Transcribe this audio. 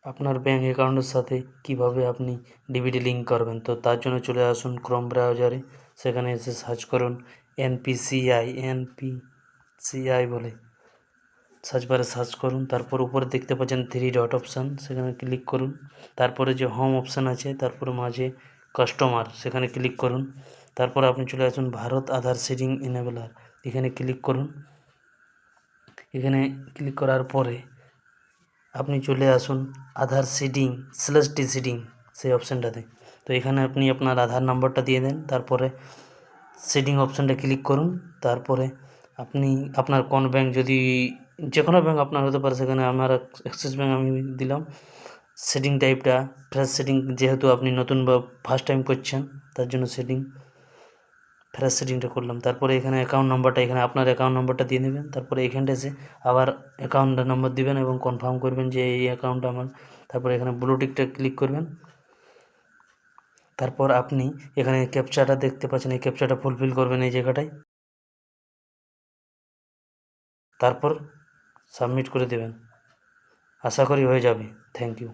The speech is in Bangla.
আপনার ব্যাঙ্ক অ্যাকাউন্টের সাথে কিভাবে আপনি ডিবিটি লিঙ্ক করবেন। তো তার জন্য চলে আসুন ক্রোম ব্রাউজারে, সেখানে এসে সার্চ করুন এনপিসিআই বলে সার্চ বারে সার্চ করুন। তারপর উপরে দেখতে পাচ্ছেন 3 ডট অপশান, সেখানে ক্লিক করুন। তারপরে যে হোম অপশান আছে তারপরে মাঝে কাস্টমার, সেখানে ক্লিক করুন। তারপর আপনি চলে আসুন ভারত আধার সিডিং এনেবলার, এখানে ক্লিক করুন। এখানে ক্লিক করার পরে আপনি চলে আসুন আধার সিডিং/ডি সিডিং সেই অপশানটাতে। তো এখানে আপনি আপনার আধার নাম্বারটা দিয়ে দেন, তারপরে সিডিং অপশানটা ক্লিক করুন। তারপরে আপনি আপনার কোন ব্যাঙ্ক, যদি যে কোনো ব্যাঙ্ক আপনার হতে পারে, সেখানে আমার অ্যাক্সিস ব্যাঙ্ক আমি দিলাম। সিডিং টাইপটা ফ্রেশ সিডিং, যেহেতু আপনি নতুন বা ফার্স্ট টাইম করছেন তার জন্য ফ্রেশ সিডিংটা করলাম। তারপরে এখানে অ্যাকাউন্ট নাম্বারটা, এখানে আপনার অ্যাকাউন্ট নাম্বারটা দিয়ে দেবেন। তারপরে এখানটা এসে আবার অ্যাকাউন্ট নাম্বার দিবেন এবং কনফার্ম করবেন যে এই অ্যাকাউন্টটা আমার। তারপরে এখানে ব্লু টিকটা ক্লিক করবেন। তারপর আপনি এখানে ক্যাপচাটা দেখতে পাচ্ছেন, এই ক্যাপচাটা ফুলফিল করবেন এই জায়গাটায়। তারপর সাবমিট করে দেবেন। আশা করি হয়ে যাবে। Thank you.